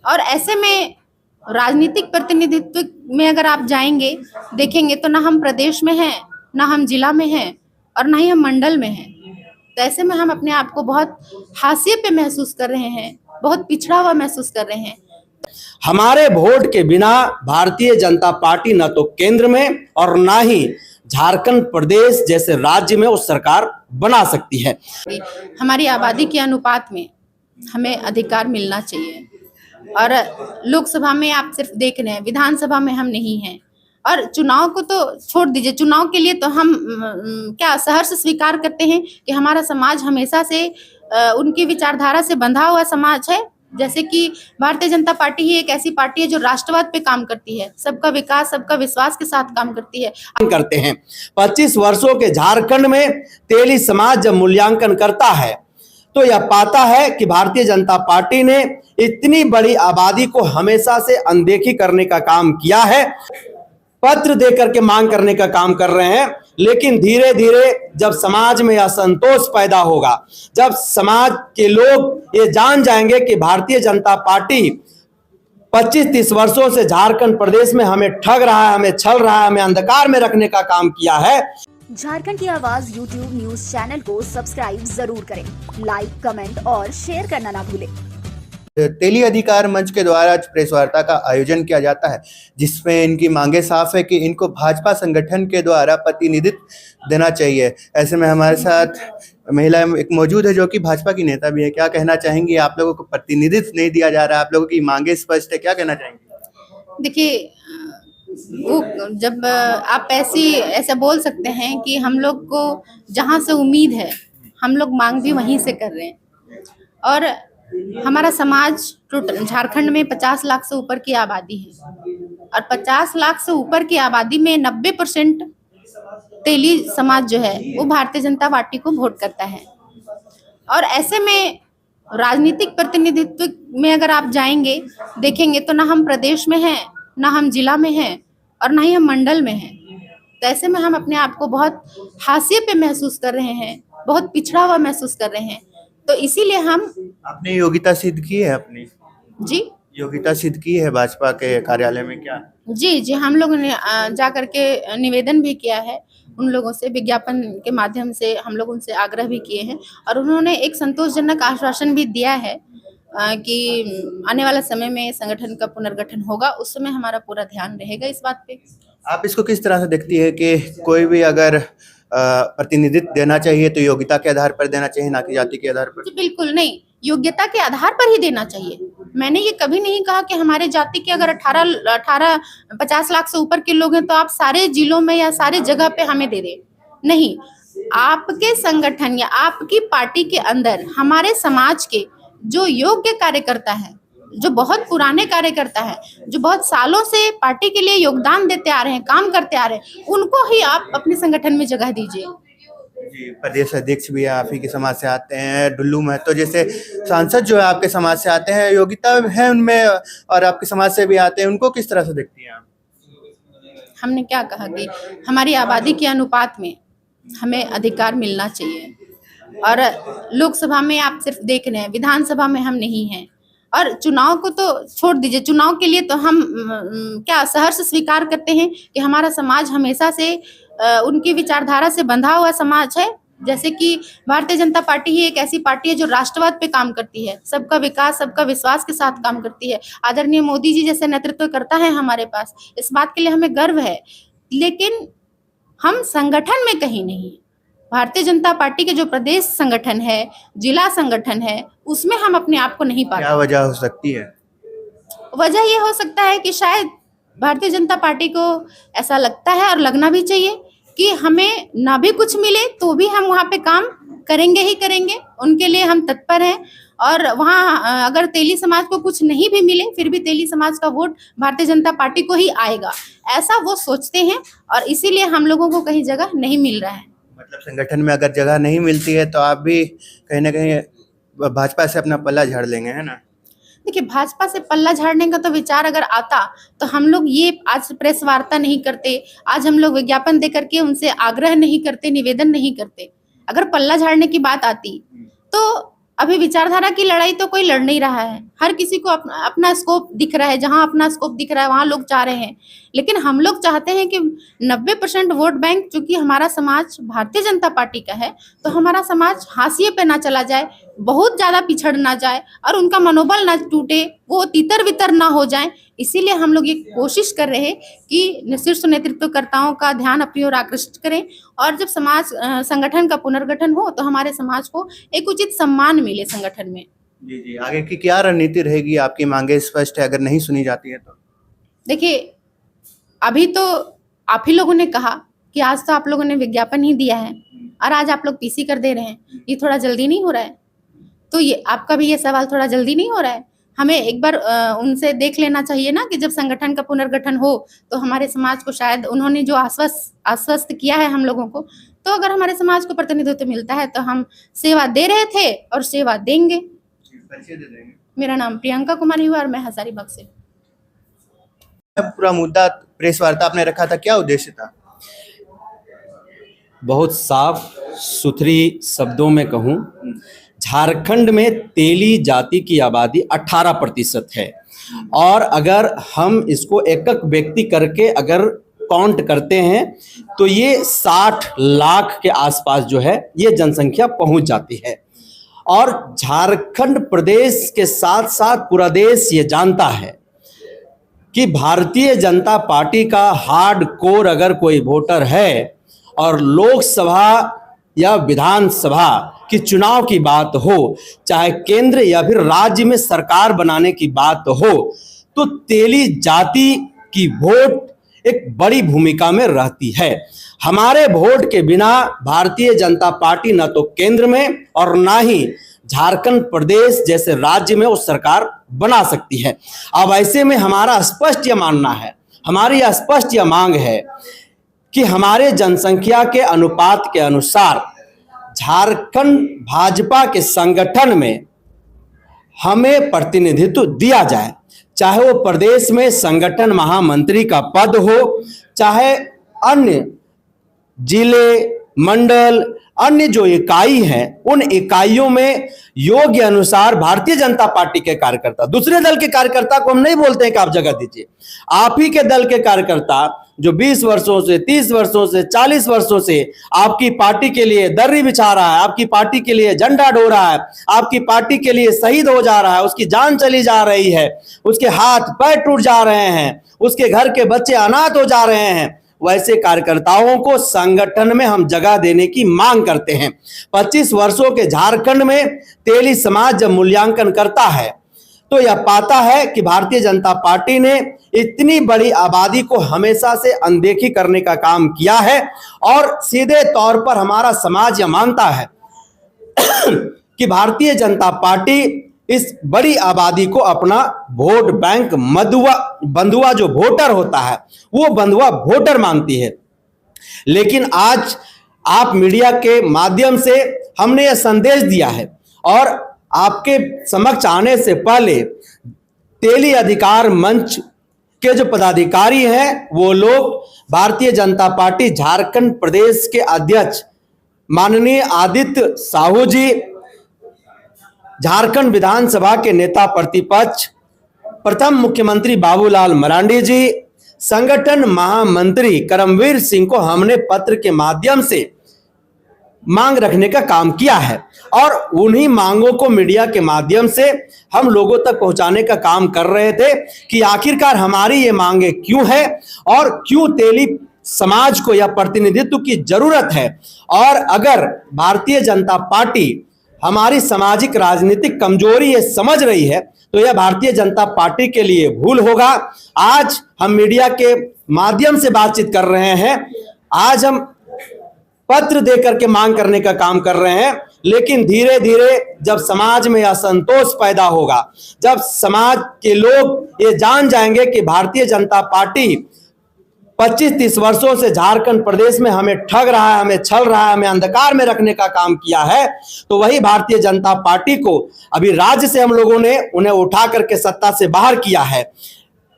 और ऐसे में राजनीतिक प्रतिनिधित्व में अगर आप जाएंगे, देखेंगे तो ना हम प्रदेश में हैं, ना हम जिला में हैं और ना ही हम मंडल में हैं। तो ऐसे में हम अपने आप को बहुत हाशिए पे महसूस कर रहे हैं, बहुत पिछड़ा हुआ महसूस कर रहे हैं। हमारे वोट के बिना भारतीय जनता पार्टी न तो केंद्र में और ना ही झारखंड प्रदेश जैसे राज्य में वो सरकार बना सकती है। हमारी आबादी के अनुपात में हमें अधिकार मिलना चाहिए। और लोकसभा में आप सिर्फ देख रहे हैं, विधानसभा में हम नहीं हैं। और चुनाव को तो छोड़ दीजिए, चुनाव के लिए तो हम क्या सहर्ष स्वीकार करते हैं कि हमारा समाज हमेशा से उनकी विचारधारा से बंधा हुआ समाज है। जैसे कि भारतीय जनता पार्टी ही एक ऐसी पार्टी है जो राष्ट्रवाद पे काम करती है, सबका विकास सबका विश्वास के साथ काम करती है। करते हैं 25 वर्षों के झारखंड में तेली समाज जब मूल्यांकन करता है तो यह पाता है कि भारतीय जनता पार्टी ने इतनी बड़ी आबादी को हमेशा से अनदेखी करने का काम किया है, पत्र देकर के मांग करने का काम कर रहे हैं। लेकिन धीरे धीरे जब समाज में असंतोष पैदा होगा, जब समाज के लोग ये जान जाएंगे कि भारतीय जनता पार्टी 25-30 वर्षों से झारखंड प्रदेश में हमें ठग रहा है, हमें छल रहा है, हमें अंधकार में रखने का काम किया है। झारखंड की आवाज यूट्यूब न्यूज चैनल को सब्सक्राइब जरूर करें, लाइक कमेंट और शेयर करना ना भूलें। तेली अधिकार मंच के द्वारा प्रेस वार्ता का आयोजन किया जाता है, जिसमें इनकी मांगे साफ है कि इनको भाजपा संगठन के द्वारा प्रतिनिधित्व देना चाहिए। ऐसे में हमारे साथ महिला एक मौजूद है जो कि भाजपा की नेता भी है। क्या कहना चाहेंगी? आप लोगों को प्रतिनिधित्व नहीं दिया जा रहा है, आप लोगों की मांगे स्पष्ट है, क्या कहना चाहेंगे? देखिए, वो जब आप ऐसा बोल सकते हैं कि हम लोग को जहाँ से उम्मीद है हम लोग मांग भी वहीं से कर रहे हैं। और हमारा समाज टोटल झारखंड में 50 लाख से ऊपर की आबादी है और 50 लाख से ऊपर की आबादी में 90% तेली समाज जो है वो भारतीय जनता पार्टी को वोट करता है। और ऐसे में राजनीतिक प्रतिनिधित्व में अगर आप जाएंगे, देखेंगे तो ना हम प्रदेश में हैं, ना हम जिला में हैं और ना ही हम मंडल में हैं। तो ऐसे में हम अपने आप को बहुत हाशिए पे महसूस कर रहे हैं, बहुत पिछड़ा हुआ महसूस कर रहे हैं। तो इसीलिए हम आपने योग्यता सिद्ध की है अपनी? जी, योग्यता सिद्ध की है भाजपा के कार्यालय में क्या? जी, हम लोगों ने जा करके निवेदन भी किया है उन लोगों से, विज्ञापन के माध्यम से हम लोग उनसे आग्रह भी किए हैं और उन्होंने एक संतोषजनक आश्वासन भी दिया है कि आने वाला समय में संगठन का पुनर्गठन होगा, उस समय हमारा पूरा ध्यान रहेगा इस बात पे। आप इसको किस तरह से देखती है कि कोई भी अगर प्रतिनिधित्व देना चाहिए तो योग्यता के आधार पर देना चाहिए, ना कि जाति के आधार पर? जी बिल्कुल नहीं, योग्यता के आधार पर ही देना चाहिए। मैंने ये कभी नहीं कहा कि हमारे जाति के अगर 50 लाख से ऊपर के लोग हैं तो आप सारे जिलों में या सारे जगह पे हमें दे दें। नहीं, आपके संगठन या आपकी पार्टी के अंदर हमारे समाज के जो योग्य कार्यकर्ता है, जो बहुत पुराने कार्यकर्ता है, जो बहुत सालों से पार्टी के लिए योगदान देते आ रहे हैं, काम करते आ रहे हैं, उनको ही आप अपने संगठन में जगह दीजिए। जी, प्रदेश अध्यक्ष भी आप ही के समाज से आते हैं, डुल्लू महतो जैसे सांसद जो है आपके समाज से आते हैं, योग्यता है उनमें और आपके समाज से भी आते हैं, उनको किस तरह से देखती हैं आप? हमने क्या कहा कि हमारी आबादी के अनुपात में हमें अधिकार मिलना चाहिए। और लोकसभा में आप सिर्फ देख रहे हैं, विधानसभा में हम नहीं हैं। और चुनाव को तो छोड़ दीजिए, चुनाव के लिए तो हम क्या सहर्ष स्वीकार करते हैं कि हमारा समाज हमेशा से उनकी विचारधारा से बंधा हुआ समाज है। जैसे कि भारतीय जनता पार्टी ही एक ऐसी पार्टी है जो राष्ट्रवाद पे काम करती है, सबका विकास सबका विश्वास के साथ काम करती है। आदरणीय मोदी जी जैसे नेतृत्व करता है हमारे पास, इस बात के लिए हमें गर्व है। लेकिन हम संगठन में कहीं नहीं, भारतीय जनता पार्टी के जो प्रदेश संगठन है, जिला संगठन है, उसमें हम अपने आप को नहीं पाते। क्या वजह हो सकती है? वजह ये हो सकता है कि शायद भारतीय जनता पार्टी को ऐसा लगता है और लगना भी चाहिए कि हमें ना भी कुछ मिले तो भी हम वहाँ पे काम करेंगे ही करेंगे, उनके लिए हम तत्पर हैं। और वहाँ अगर तेली समाज को कुछ नहीं भी मिले फिर भी तेली समाज का वोट भारतीय जनता पार्टी को ही आएगा, ऐसा वो सोचते हैं और इसीलिए हम लोगों को कहीं जगह नहीं मिल रहा है। मतलब संगठन में अगर जगह नहीं मिलती है तो आप भी कहीं ना कहीं भाजपा से अपना पल्ला झाड़ लेंगे, है ना? देखिए, भाजपा से पल्ला झाड़ने का तो विचार अगर आता तो हम लोग ये आज प्रेस वार्ता नहीं करते, आज हम लोग विज्ञापन दे करके उनसे आग्रह नहीं करते, निवेदन नहीं करते। अगर पल्ला झाड़ने की बात आती तो अभी विचारधारा की लड़ाई तो कोई लड़ नहीं रहा है, हर किसी को अपना स्कोप दिख रहा है, जहां अपना स्कोप दिख रहा है वहां लोग चाह रहे हैं। लेकिन हम लोग चाहते हैं कि 90% वोट बैंक, चूंकि हमारा समाज भारतीय जनता पार्टी का है, तो हमारा समाज हाशिए पे ना चला जाए, बहुत ज्यादा पिछड़ ना जाए और उनका मनोबल ना टूटे, वो तितर बितर ना हो जाए। इसीलिए हम लोग ये कोशिश कर रहे हैं कि शीर्ष नेतृत्वकर्ताओं का ध्यान अपनी ओर आकृष्ट करें, और जब समाज संगठन का पुनर्गठन हो तो हमारे समाज को एक उचित सम्मान मिले संगठन में। जी जी, आगे की क्या रणनीति रहेगी? आपकी मांगे स्पष्ट है, अगर नहीं सुनी जाती है तो? देखिए, अभी तो आप ही लोगों ने कहा कि आज तो आप लोगों ने विज्ञापन ही दिया है और आज आप लोग पीसी कर दे रहे हैं, ये थोड़ा जल्दी नहीं हो रहा है? तो ये आपका भी ये सवाल थोड़ा जल्दी नहीं हो रहा है? हमें एक बार उनसे देख लेना चाहिए ना कि जब संगठन का पुनर्गठन हो तो हमारे समाज को, शायद उन्होंने जो आश्वस्त किया है हम लोगों को, तो अगर हमारे समाज को प्रतिनिधित्व मिलता है तो हम सेवा दे रहे थे और सेवा देंगे। मेरा नाम प्रियंका कुमारी हुआ और मैं हजारीबाग से। पूरा मुद्दा प्रेस वार्ता आपने रखा था, क्या उद्देश्य था? बहुत साफ सुथरी शब्दों में कहूं, झारखंड में तेली जाति की आबादी 18% है, और अगर हम इसको एक एक व्यक्ति करके अगर काउंट करते हैं तो ये 60 लाख के आसपास जो है ये जनसंख्या पहुंच जाती है। और झारखंड प्रदेश के साथ साथ पूरा देश ये जानता है कि भारतीय जनता पार्टी का हार्ड कोर अगर कोई वोटर है और लोकसभा या विधानसभा की चुनाव की बात हो, चाहे केंद्र या फिर राज्य में सरकार बनाने की बात हो, तो तेली जाति की वोट एक बड़ी भूमिका में रहती है। हमारे वोट के बिना भारतीय जनता पार्टी न तो केंद्र में और ना ही झारखंड प्रदेश जैसे राज्य में वो सरकार बना सकती है। अब ऐसे में हमारा स्पष्ट यह मानना है, हमारी यह स्पष्ट यह मांग है कि हमारे जनसंख्या के अनुपात के अनुसार झारखंड भाजपा के संगठन में हमें प्रतिनिधित्व दिया जाए, चाहे वो प्रदेश में संगठन महामंत्री का पद हो, चाहे अन्य जिले, मंडल, अन्य जो इकाई हैं उन इकाइयों में योग्य अनुसार भारतीय जनता पार्टी के कार्यकर्ता, दूसरे दल के कार्यकर्ता को हम नहीं बोलते हैं कि आप जगह दीजिए, आप ही के दल के कार्यकर्ता जो 20 वर्षों से, 30 वर्षों से, 40 वर्षों से आपकी पार्टी के लिए दर्री बिछा रहा है, आपकी पार्टी के लिए झंडा डो रहा है, आपकी पार्टी के लिए शहीद हो जा रहा है, उसकी जान चली जा रही है, उसके हाथ पैर टूट जा रहे हैं, उसके घर के बच्चे अनाथ हो जा रहे हैं, वैसे कार्यकर्ताओं को संगठन में हम जगह देने की मांग करते हैं। 25 वर्षों के झारखंड में तेली समाज जब मूल्यांकन करता है तो यह पाता है कि भारतीय जनता पार्टी ने इतनी बड़ी आबादी को हमेशा से अनदेखी करने का काम किया है, और सीधे तौर पर हमारा समाज यह मानता है कि भारतीय जनता पार्टी इस बड़ी आबादी को अपना वोट बैंक बंधुआ जो वोटर होता है वो बंधुआ वोटर मानती है। लेकिन आज आप मीडिया के माध्यम से हमने यह संदेश दिया है, और आपके समक्ष आने से पहले तेली अधिकार मंच के जो पदाधिकारी हैं वो लोग भारतीय जनता पार्टी झारखंड प्रदेश के अध्यक्ष माननीय आदित्य साहू जी, झारखंड विधानसभा के नेता प्रतिपक्ष प्रथम मुख्यमंत्री बाबूलाल मरांडी जी, संगठन महामंत्री करमवीर सिंह को हमने पत्र के माध्यम से मांग रखने का काम किया है, और उन्हीं मांगों को मीडिया के माध्यम से हम लोगों तक पहुंचाने का काम कर रहे थे कि आखिरकार हमारी ये मांगे क्यों है और क्यों तेली समाज को यह प्रतिनिधित्व की जरूरत है। और अगर भारतीय जनता पार्टी हमारी सामाजिक राजनीतिक कमजोरी ये समझ रही है तो यह भारतीय जनता पार्टी के लिए भूल होगा। आज हम मीडिया के माध्यम से बातचीत कर रहे हैं, आज हम पत्र देकर के मांग करने का काम कर रहे हैं, लेकिन धीरे धीरे जब समाज में असंतोष पैदा होगा, जब समाज के लोग ये जान जाएंगे कि भारतीय जनता पार्टी 25-30 वर्षों से झारखंड प्रदेश में हमें ठग रहा है, हमें छल रहा है, हमें अंधकार में रखने का काम किया है, तो वही भारतीय जनता पार्टी को अभी राज्य से हम लोगों ने उन्हें उठा करके सत्ता से बाहर किया है,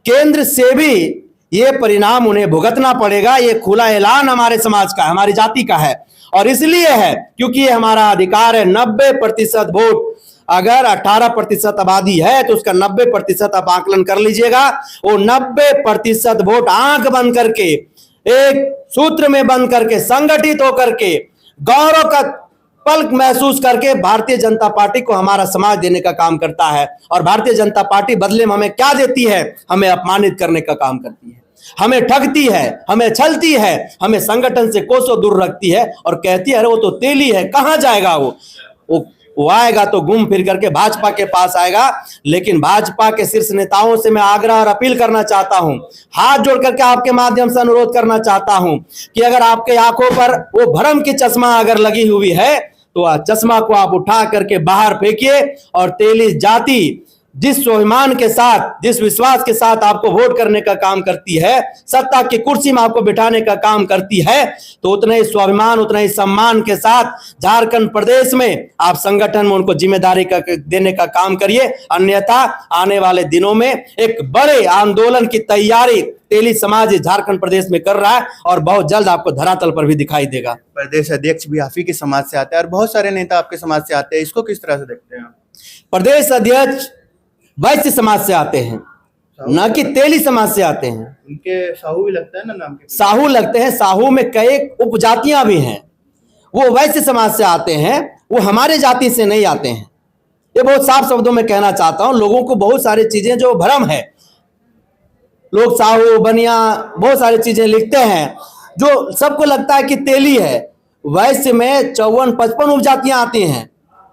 केंद्र से भी ये परिणाम उन्हें भुगतना पड़ेगा। ये खुला ऐलान हमारे समाज का, हमारी जाति का है, और इसलिए है क्योंकि ये हमारा अधिकार है। 90% वोट अगर 18% आबादी है तो उसका 90% आप आकलन कर लीजिएगा। वो 90% वोट आंख बंद करके, एक सूत्र में बंद करके, संगठित होकर के, गौरव का पल महसूस करके भारतीय जनता पार्टी को हमारा समाज देने का काम करता है। और भारतीय जनता पार्टी बदले में हमें क्या देती है? हमें अपमानित करने का काम करती है, हमें ठगती है, हमें छलती है, हमें संगठन से कोसों दूर रखती है और कहती है अरे वो तो तेली है, कहां जाएगा वो आएगा तो घूम फिर करके भाजपा के पास आएगा। लेकिन भाजपा के शीर्ष नेताओं से मैं आग्रह और अपील करना चाहता हूं, हाथ जोड़ करके आपके माध्यम से अनुरोध करना चाहता हूं कि अगर आपके आंखों पर वो भ्रम की चश्मा अगर लगी हुई है तो चश्मा को आप उठा करके बाहर फेंकिए और तेली जाति जिस स्वाभिमान के साथ, जिस विश्वास के साथ आपको वोट करने का काम करती है, सत्ता की कुर्सी में आपको बिठाने का काम करती है, तो उतना ही स्वाभिमान, उतना ही सम्मान के साथ झारखंड प्रदेश में आप संगठन में उनको जिम्मेदारी देने का काम करिए। अन्यथा आने वाले दिनों में एक बड़े आंदोलन की तैयारी तेली समाज झारखंड प्रदेश में कर रहा है और बहुत जल्द आपको धरातल पर भी दिखाई देगा। प्रदेश अध्यक्ष भी आप ही के समाज से आते हैं और बहुत सारे नेता आपके समाज से आते हैं, इसको किस तरह से देखते हैं? प्रदेश अध्यक्ष वैश्य समाज से आते हैं, न कि तेली समाज से आते हैं। उनके साहू भी लगता है ना, नाम के साहू लगते हैं, साहू में कई उपजातियां भी हैं। वो वैश्य समाज से आते हैं, वो हमारे जाति से नहीं आते हैं। ये बहुत साफ शब्दों में कहना चाहता हूं। लोगों को बहुत सारी चीजें जो भ्रम है, लोग साहू बनिया बहुत सारी चीजें लिखते हैं जो सबको लगता है कि तेली है। वैश्य में 54-55 उपजातियां आती हैं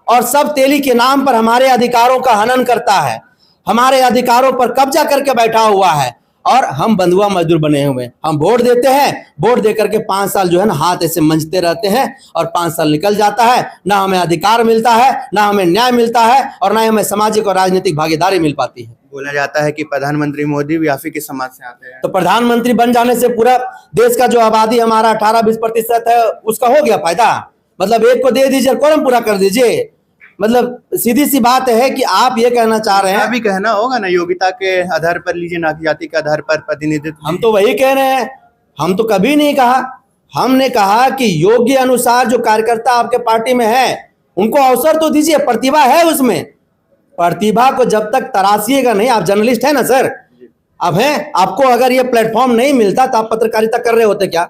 और सब तेली के नाम पर हमारे अधिकारों का हनन करता है, हमारे अधिकारों पर कब्जा करके बैठा हुआ है और हम बंधुआ मजदूर बने हुए हैं। हम वोट देते हैं, वोट दे करके 5 साल जो है ना हाथ ऐसे मंजते रहते हैं और 5 साल निकल जाता है। ना हमें अधिकार मिलता है, ना हमें न्याय मिलता है और ना हमें सामाजिक और राजनीतिक भागीदारी मिल पाती है। बोला जाता है कि प्रधानमंत्री मोदी भी आप ही के समाज से आते हैं। तो प्रधानमंत्री बन जाने से पूरा देश का जो आबादी हमारा 18-20% है उसका हो गया फायदा। मतलब एक को दे दीजिए, कोरम पूरा कर दीजिए। मतलब सीधी सी बात है कि आप ये कहना चाह रहे हैं, अभी कहना होगा ना योग्यता के आधार पर लीजिए, ना कि जाति के आधार पर प्रतिनिधित्व। हम तो वही कह रहे हैं, हम तो कभी नहीं कहा। हमने कहा कि योग्य अनुसार जो कार्यकर्ता आपके पार्टी में है उनको अवसर तो दीजिए, प्रतिभा है उसमें। प्रतिभा को जब तक तराशिएगा नहीं, आप जर्नलिस्ट है ना सर, अब है, आपको अगर ये प्लेटफॉर्म नहीं मिलता तो आप पत्रकारिता कर रहे होते क्या?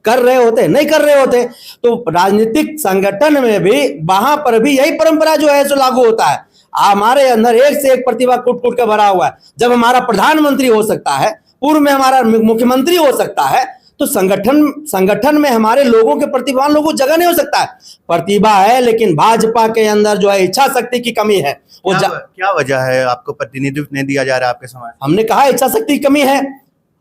कर रहे होते? नहीं कर रहे होते। तो राजनीतिक संगठन में भी वहां पर भी यही परंपरा जो है सो लागू होता है। हमारे अंदर एक से एक प्रतिभा कूट कूट के भरा हुआ है। जब हमारा प्रधानमंत्री हो सकता है, पूर्व में हमारा मुख्यमंत्री हो सकता है, तो संगठन में हमारे लोगों के प्रतिभावान लोगों को जगह नहीं हो सकता है। प्रतिभा है, लेकिन भाजपा के अंदर जो है इच्छा शक्ति की कमी है। वो क्या वजह है आपको प्रतिनिधित्व नहीं दिया जा रहा आपके समाज? हमने कहा इच्छा शक्ति की कमी है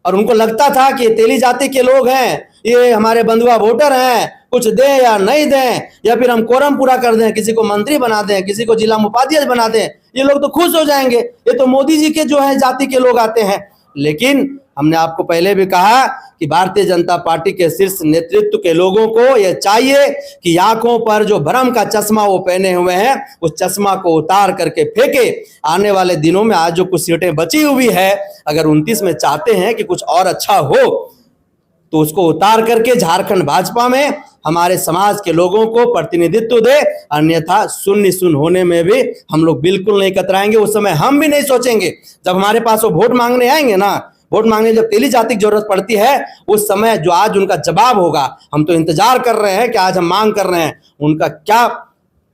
और उनको लगता था कि तेली जाति के लोग हैं, ये हमारे बंधुआ वोटर हैं, कुछ दें या नहीं दें, या फिर हम कोरम पूरा कर दें, किसी को मंत्री बना दें, किसी को जिला उपाध्यक्ष बना दें, ये लोग तो खुश हो जाएंगे, ये तो मोदी जी के जो है जाति के लोग आते हैं। लेकिन हमने आपको पहले भी कहा कि भारतीय जनता पार्टी के शीर्ष नेतृत्व के लोगों को यह चाहिए कि आंखों पर जो भ्रम का चश्मा वो पहने हुए हैं, उस चश्मा को उतार करके फेंके। आने वाले दिनों में आज जो कुछ सीटें बची हुई है, अगर 29 में चाहते हैं कि कुछ और अच्छा हो तो उसको उतार करके झारखंड भाजपा में हमारे समाज के लोगों को प्रतिनिधित्व दे। अन्यथा शून्य होने में भी हम लोग बिल्कुल नहीं कतराएंगे। उस समय हम भी नहीं सोचेंगे, जब हमारे पास वो वोट मांगने आएंगे ना, वोट मांगने जब तेली जाति की जरूरत पड़ती है, उस समय जो आज उनका जवाब होगा, हम तो इंतजार कर रहे हैं कि आज हम मांग कर रहे हैं, उनका क्या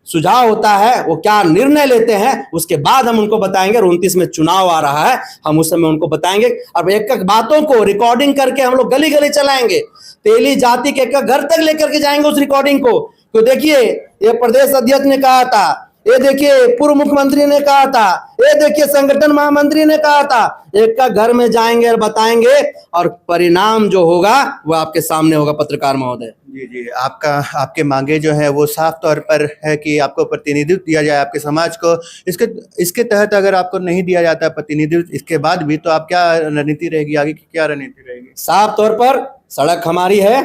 सुझाव होता है, वो क्या निर्णय लेते हैं, उसके बाद हम उनको बताएंगे। 29 में चुनाव आ रहा है, हम उस समय उनको बताएंगे। अब एक एक बातों को रिकॉर्डिंग करके हम लोग गली गली चलाएंगे, तेली जाति के एक घर तक लेकर के जाएंगे उस रिकॉर्डिंग को। तो देखिए ये प्रदेश अध्यक्ष ने कहा था, ये देखिए पूर्व मुख्यमंत्री ने कहा था, ये देखिए संगठन महामंत्री ने कहा था। एक का घर में जाएंगे और बताएंगे और परिणाम जो होगा वो आपके सामने होगा पत्रकार महोदय। जी, आपके मांगे जो है वो साफ तौर पर है कि आपको प्रतिनिधित्व दिया जाए आपके समाज को। इसके तहत अगर आपको नहीं दिया जाता प्रतिनिधित्व इसके बाद भी, तो आप क्या रणनीति रहेगी, आगे की क्या रणनीति रहेगी? साफ तौर पर सड़क हमारी है,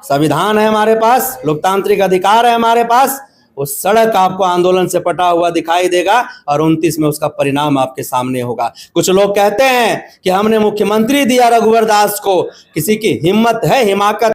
संविधान है हमारे पास, लोकतांत्रिक अधिकार है हमारे पास। वो सड़क आपको आंदोलन से पटा हुआ दिखाई देगा और 29 में उसका परिणाम आपके सामने होगा। कुछ लोग कहते हैं कि हमने मुख्यमंत्री दिया रघुवर दास को, किसी की हिम्मत है, हिमाकत